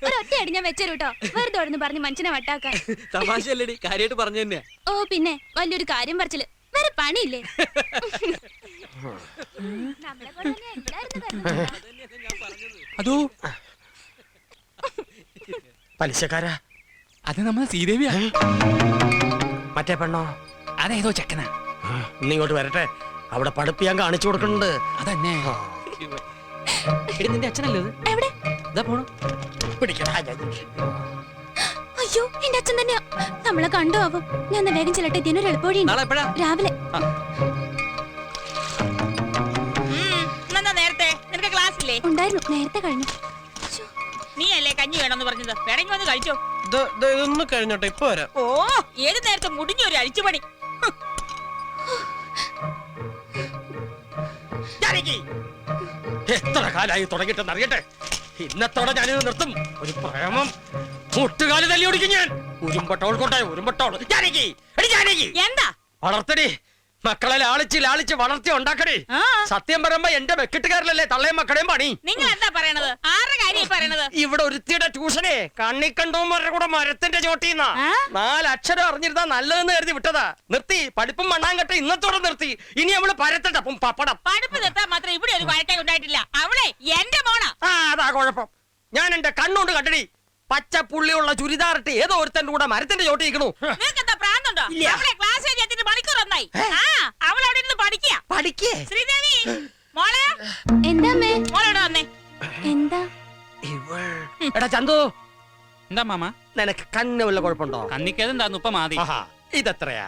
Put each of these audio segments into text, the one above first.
ഒരൊറ്റയടി ഞാൻ വെച്ചേരും കേട്ടോ, വെറുതെ ഓടുന്നു പറഞ്ഞ് മനുഷ്യനെ വട്ടാക്കാൻ. തമാശയല്ലേടി, കാര്യമായിട്ട് പറഞ്ഞു തന്നെയാ. ഓ പിന്നെ വലിയൊരു കാര്യം പറിച്ചില്, വേറെ പണിയില്ലേ? അതോ പലിശക്കാരാ? അത് നമ്മളെ ശ്രീദേവിയാ. മറ്റേ പെണ്ണോ? അതേതോ ചെക്കനാ. ഇങ്ങോട്ട് വരട്ടെ, അവിടെ പഠിപ്പ് ഞാൻ കാണിച്ചു കൊടുക്കുന്നുണ്ട്. അതന്നെ. എടി നിന്റെ അച്ഛനല്ലേ ഇത്? എവിടെ? ഇതാ പോണു. പിടിക്കടാ. അയ്യോ എന്റെ അച്ഛൻ തന്നെയാ. നമ്മളെ കണ്ടു ആവും. ഞാൻ വേഗം ചെല്ലട്ടെ, ഇതിനൊരു എളുപ്പവഴി നാളെ എപ്പോഴാ? രാവിലെ. നേരത്തെ നിനക്ക് ക്ലാസ് ഇല്ലേ? ഉണ്ടായിരുന്നു, നേരത്തെ കഴിഞ്ഞു. നീ അല്ലേ കഞ്ഞി വേണമെന്ന് പറഞ്ഞത്? വേണമെങ്കിൽ വന്ന് കഴിച്ചോ. ഇതൊന്ന് കഴിഞ്ഞോട്ടെ, ഇപ്പൊ വരാം. ഓ ഏത് നേരത്തെ മുടിഞ്ഞൊരു അഴിച്ചുപണി. എത്ര കാലായി തുടങ്ങിട്ടെന്ന് അറിയട്ടെ. ഇന്നത്തോടെ ഞാനിത് നിർത്തും. ഒരു പ്രേമം മുട്ടുകാല് തല്ലി ഓടിക്കും ഞാൻ. ഉരുമ്പട്ടോൾ കൊണ്ടേ ഉരുമ്പട്ടോൾ. എന്താ വളർത്തടി മക്കളെ, ലാളിച്ച് വളർത്തി ഉണ്ടാക്കടി. സത്യം പറയുമ്പോ എന്റെ വെക്കിട്ടുകാരിലല്ലേ തള്ളയും മക്കളെയും പണി. നിങ്ങൾ എന്താ പറയണത്? ആരുടെ കാര്യം പറയണത്? ഇവിടെ ഒരുത്തിയുടെ ട്യൂഷനെ കണ്ണിക്കണ്ടോമാരുടെ കൂടെ മരത്തിന്റെ ചോട്ടിന്നാ. 4 അക്ഷരം അറിഞ്ഞിരുന്നാ നല്ലതെന്ന് കരുതി വിട്ടതാ. നിർത്തി പഠിപ്പും മണ്ണാങ്കട്ട ഇന്നത്തോടെ നിർത്തി. ഇനി അവള് പരത്തട്ടപ്പം പപ്പടം. പഠിപ്പ് നിർത്താൻ മാത്രം ഇവിടെ ഒരു വഴക്കേ ഉണ്ടായിട്ടില്ല. അവളെ എന്റെ മോണാ. അതാ കുഴപ്പം. ഞാൻ എന്റെ കണ്ണുകൊണ്ട് കണ്ടടി. പച്ച പുള്ളിയുള്ള ചുരിദാറിട്ട് ഏതോ ഒരുത്തന്റെ കൂടെ മരത്തിന്റെ ചോട്ടി നിൽക്കണു. നിനക്കെന്താ പ്രാന്തുണ്ടോ? അവളെ ക്ലാസ് കഴിഞ്ഞ മണിക്കൂർ ഒന്നായി. അവൾ അവിടെ ഇരുന്ന് പഠിക്കേ. ശ്രീദേവി മോളെ. എന്താ അമ്മേ? മോളോട് വന്നേ. എന്താ? എടാ ചന്തു, എന്താ മാമ? നിനക്ക് കണ്ണ് വല്ല കുഴപ്പമുണ്ടോ? കണ്ണിക്കേതുണ്ടായിരുന്നു, ഇപ്പൊ മാതി. ഇതെത്രയാ?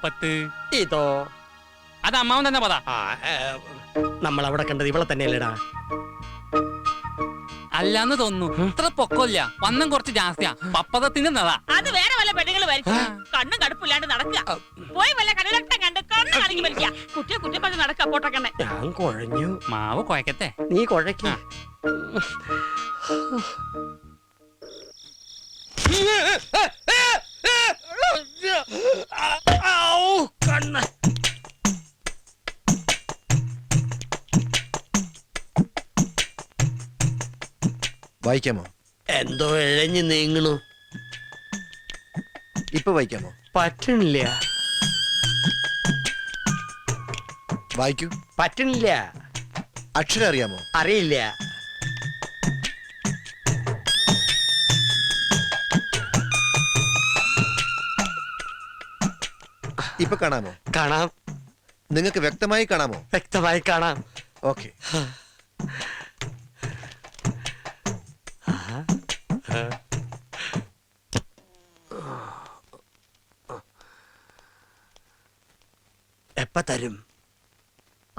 10. ഇതോ? അത് അമ്മാവൻ തന്നെ പതാ. നമ്മൾ അവിടെ കണ്ടത് ഇവളെ തന്നെയല്ലേടാ? അല്ലാന്ന് തോന്നുന്നു. ഇത്ര പൊക്കമില്ല, വണ്ണം കുറച്ച് ജാസ്തിയാ. പപ്പതത്തിന്റെ നടാ. അത് വേറെ വല്ല പെണ്ണുങ്ങൾ വരച്ചു. കണ്ണും കടുപ്പില്ലാണ്ട് നടക്കുക. പോയി വല്ല കണ്ണിലട്ടം കണ്ട് കണ്ണ് കളിക്ക് മരിക്കുക. കുട്ടിയെ കുറ്റം പറഞ്ഞ് നടക്കുക. പോട്ടക്കണ്ണെ. ഞാൻ കുഴഞ്ഞു. മാവ് കുഴക്കത്തെ. നീ കുഴക്ക. കണ്ണ് വായിക്കാമോ? എന്തോ ഇഴഞ്ഞു നീങ്ങണു. ഇപ്പൊ വായിക്കാമോ? പറ്റണില്ല. വായിക്കൂ. പറ്റണില്ല. അക്ഷരം അറിയാമോ? അറിയില്ല. ഇപ്പൊ കാണാമോ? കാണാം. നിങ്ങൾക്ക് വ്യക്തമായി കാണാമോ? വ്യക്തമായി കാണാം. ഓക്കെ. എപ്പ തരും?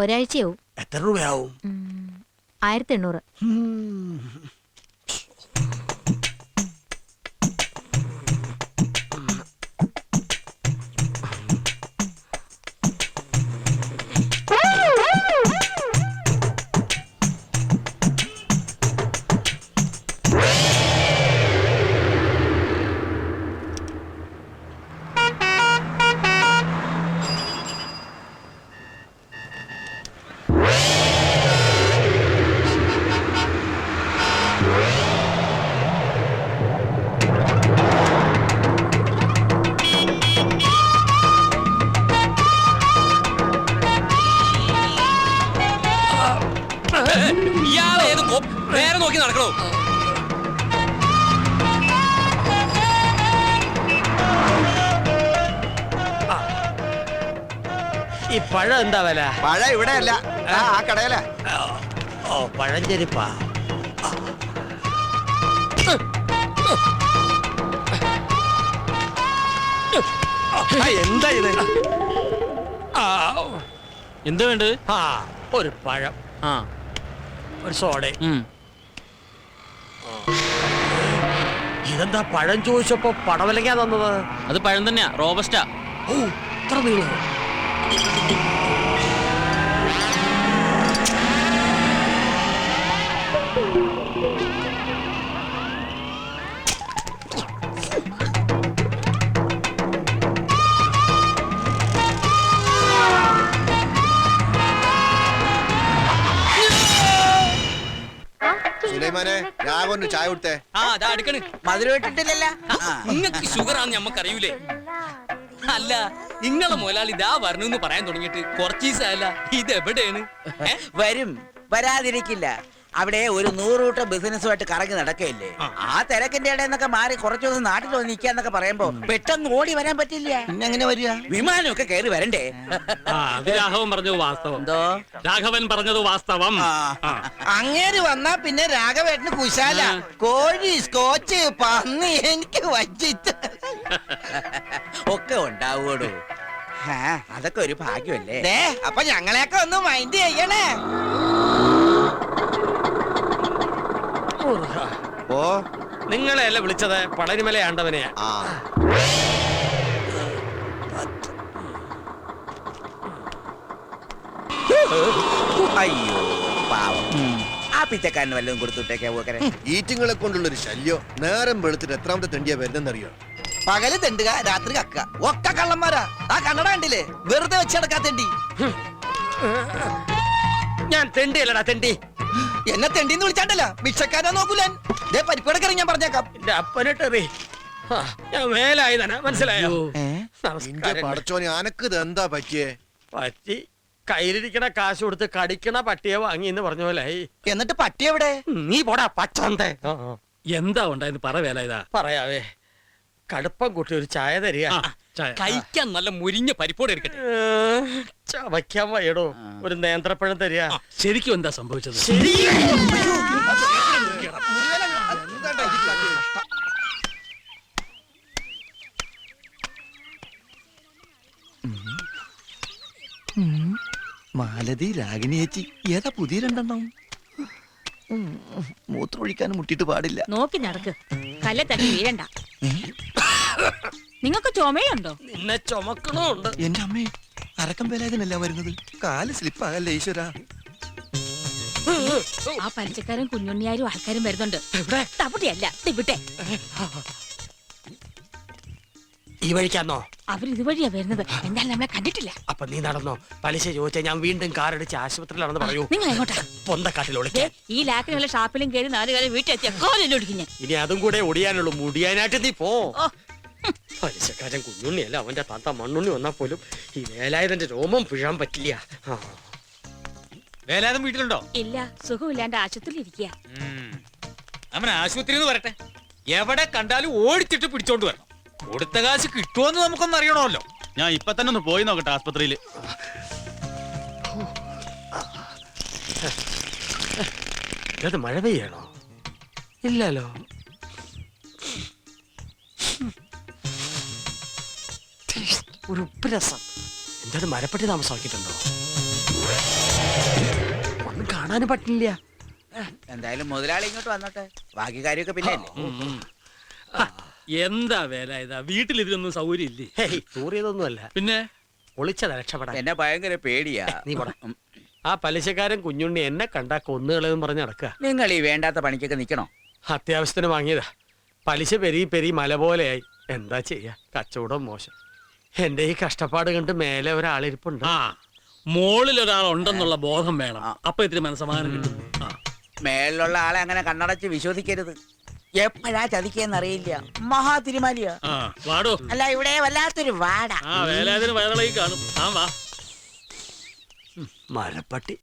ഒരാഴ്ചയാവും. എത്ര രൂപയാവും? 1800. ഇയാളേത് നേരെ നോക്കി നടക്കണോ? ഈ പഴം എന്താ വില? പഴം ഇവിടെ അല്ല, ആ കടയില. ഓ, പഴഞ്ചെരിപ്പാ. എന്താ ഇത്? എന്ത് വേണ്ടത്? ഒരു പഴം, ഒരു സോഡ. ഇതെന്താ പഴം ചോദിച്ചപ്പോ പടവലങ്ങാ തന്നത്? അത് പഴം തന്നെയാ, റോബസ്റ്റാ. ഓ, ഇത്ര നീളം. സുലൈമാനെ രാഘവന് ചായ കൊടുത്തേ. ആ അതാ അടുക്കണ്. മധുരം ഇട്ടിട്ടില്ലല്ലോ. നിങ്ങക്ക് ഷുഗറാന്ന് ഞമ്മക്ക് അറിയൂലേ? അല്ല നിങ്ങളെ മുതലാളി ഇതാ വരണമെന്ന് പറയാൻ തുടങ്ങിയിട്ട് കുറച്ച് ദിവസമല്ല. ഇത് എവിടെയാണ്? വരും, വരാതിരിക്കില്ല. അവിടെ ഒരു 100 കൂട്ടം ബിസിനസ്സുമായിട്ട് കറങ്ങി നടക്കയില്ലേ. ആ തിരക്കിന്റെ ഇടയിൽ മാറി കുറച്ചു ദിവസം നാട്ടിൽ വന്ന് നിൽക്കാന്നൊക്കെ പറയുമ്പോ പെട്ടെന്ന് ഓടി വരാൻ പറ്റില്ല. എങ്ങനെ വരിക? വിമാനമൊക്കെ കയറി വരണ്ടേ? അത് രാഘവൻ പറഞ്ഞത് വാസ്തവം. എന്തോ രാഘവൻ പറഞ്ഞത് വാസ്തവം. അങ്ങേര് വന്നാ പിന്നെ രാഘവേട്ടന് കുശാല. കോഴി, സ്കോച്ച്, പന്നി എനിക്ക് വച്ചിട്ട് ഒക്കെ ഉണ്ടാവൂടോ. അതൊക്കെ ഒരു ഭാഗ്യമല്ലേ. അപ്പൊ ഞങ്ങളെയൊക്കെ ഒന്ന് മൈൻഡ് ചെയ്യണേ. ഓ നിങ്ങളെയല്ല വിളിച്ചത്, പളനിമല ആണ്ടവനെയാ. ആ അയ്യോ പാവം. ആ പിച്ചക്കാരന് വല്ലതും കൊടുത്തുട്ടേക്കാ പോക്കരെ. ഈറ്റിങ്ങളെ കൊണ്ടുള്ളൊരു ശല്യം. നേരം വെളുത്തിട്ട് എത്രാമത്തെ തെണ്ടിയാ വരുന്നെന്നറിയോ? പകല് തെണ്ടുക, രാത്രി കക്ക. ഒക്കെ കള്ളന്മാരാ. ആ കണ്ണട കണ്ടില്ലേ? വെറുതെ വെച്ചെടുക്കാ തെണ്ടി. ഞാൻ തെണ്ടിയല്ലടാ തെണ്ടി. എന്നെ തെണ്ടിന്ന് വിളിച്ചാണ്ടല്ല, ഭിക്ഷക്കാരാ നോക്കൂലൻ. പരിപ്പടക്കറി ഞാൻ പറഞ്ഞേക്കാം. എന്റെ അപ്പനെട്ടറി ഞാൻ മേലായി തന്നെ മനസ്സിലായോ? നിന്റെ നമസ്കാരം. പടച്ചോനെ അനക്ക് ഇത് എന്താ പറ്റിയേ? പറ്റി കയ്യിലിരിക്കണ കാശ് കൊടുത്ത് കടിക്കണ പട്ടിയെ വാങ്ങി എന്ന് പറഞ്ഞ പോലായി. എന്നിട്ട് പട്ടി എവിടെ? നീ പോടാ പച്ചോന്തേ. എന്താ ഉണ്ടായെന്ന് പറ വേല ഇതാ. പറയാവേ, കടുപ്പം കൂട്ടി ഒരു ചായ തരിക. കഴിക്കാൻ നല്ല മുരിഞ്ഞ പരിപ്പോടെ എടുക്കട്ടെ. ചവയ്ക്കാൻ വയ്യടോ, ഒരു നേന്ത്രപ്പഴം തരിക. ശരിക്കും എന്താ സംഭവിച്ചത്? മാലതി, രാഗിണി ചേച്ചി, ഏതാ പുതിയ രണ്ടെണ്ണം? മൂത്രമൊഴിക്കാൻ മുട്ടിട്ട് പാടില്ല. നോക്കി നടക്ക്, കല്ലെ തട്ടി വീഴണ്ട. നിങ്ങൾക്ക് ചുമയുണ്ടോ? നിന്നെ ചുമക്കണുണ്ട്. എന്റെ അമ്മേ, അരക്കം വേലാതിനല്ല വരുന്നത്. കാല് സ്ലിപ്പാകല്ലേ ഈശ്വര. ആ പലിച്ചക്കാരും കുഞ്ഞുണ്ണിയാരും ആൾക്കാരും വരുന്നുണ്ട്. തവിടെയല്ല ഇവിടെ. ഈ വഴിക്കാന്നോ? അവരിതുവഴിയാ വരുന്നത്. എന്തായാലും നമ്മളെ കണ്ടിട്ടില്ല. അപ്പൊ നീ നടന്നോ? പലിശ ചോദിച്ചാൽ ഞാൻ വീണ്ടും കാറടിച്ച് ആശുപത്രിയിലാണെന്ന് പറയൂ. നിങ്ങൾ എങ്ങോട്ടാ? പൊന്തക്കാട്ടിൽ ഒളിക്കാൻ. ഈ ലാക്കിനുള്ള ഷാപ്പിലും കയറി 4 കാലം വീട്ടിലെത്തിയ കോലൊടിക്കും ഞാൻ. ഇനി അതും കൂടെ ഒടിയാനുള്ളൂ. മുടിയാനായിട്ട് നീ പോ. പലിശക്കാരൻ കുഞ്ഞുണ്ണിയല്ല, അവന്റെ താത്ത മണ്ണുണ്ണി വന്നാ പോലും ഈ വേലായുധന്റെ രോമം പിഴാൻ പറ്റില്ല. വേലാതം വീട്ടിലുണ്ടോ? ഇല്ല, സുഖമില്ലാണ്ട് ആശുപത്രിയിൽ ഇരിക്കുക. അവൻ ആശുപത്രിയിൽ നിന്ന് വരട്ടെ. എവിടെ കണ്ടാലും ഓടിച്ചിട്ട് പിടിച്ചോണ്ട് വരണം. കൊടുത്ത കാശ് കിട്ടുമോന്ന് നമുക്കൊന്നും അറിയണമല്ലോ. ഞാൻ ഇപ്പൊ തന്നെ ഒന്ന് പോയി നോക്കട്ടെ ആസ്പത്രിയില്. ഇത് മഴ പെയ്യണോ? ഇല്ലല്ലോ. ഒരു ഉപ്പുരസം. എന്തായാലും മരപ്പെട്ടി താമസമാക്കിയിട്ടുണ്ടോ? ഒന്നും കാണാനും പറ്റില്ല. എന്തായാലും മുതലാളി ഇങ്ങോട്ട് വന്നോട്ടെ. ബാക്കി കാര്യമൊക്കെ പിന്നെ എന്താ വേല ഇതാ? വീട്ടിൽ ഇതിനൊന്നും സൗകര്യം ഇല്ലേ? ഹേയ്, തൂറിയതൊന്നുമല്ല, പിന്നെ ഒളിച്ചത് രക്ഷപ്പെടാൻ. എന്നെ ഭയങ്കര പേടിയാ. നീ പോടാ. ആ പലിശക്കാരൻ കുഞ്ഞുണ്ണി എന്നെ കണ്ടാ കൊന്നുകളെന്ന് പറഞ്ഞ് നടക്കുക. നിങ്ങൾ ഈ വേണ്ടാത്ത പണിക്കൊക്കെ നിക്കണോ? അത്യാവശ്യത്തിന് വാങ്ങിയതാ. പലിശ പെരി മല പോലെയായി. എന്താ ചെയ്യാ, കച്ചവടം മോശം. എന്റെ ഈ കഷ്ടപ്പാട് കണ്ട് മേലെ ഒരാളിരിപ്പുണ്ട്. ആ മോളിൽ ഒരാൾ ഉണ്ടെന്നുള്ള ബോധം വേണം. അപ്പൊ ഇത്തിരി മനസ്സമാധാനം കിട്ടും. മേളിലുള്ള ആളെ അങ്ങനെ കണ്ണടച്ച് വിശ്വസിക്കരുത്. എപ്പോഴാ ചതിക്കെന്നറിയില്ല. മഹാ തിരുമാലിയാ. വാടോ. അല്ല, ഇവിടെ വല്ലാത്തൊരു വാട. വേലാതിന് വയറിളകി കാണും. ആ വാ. മരപ്പട്ടി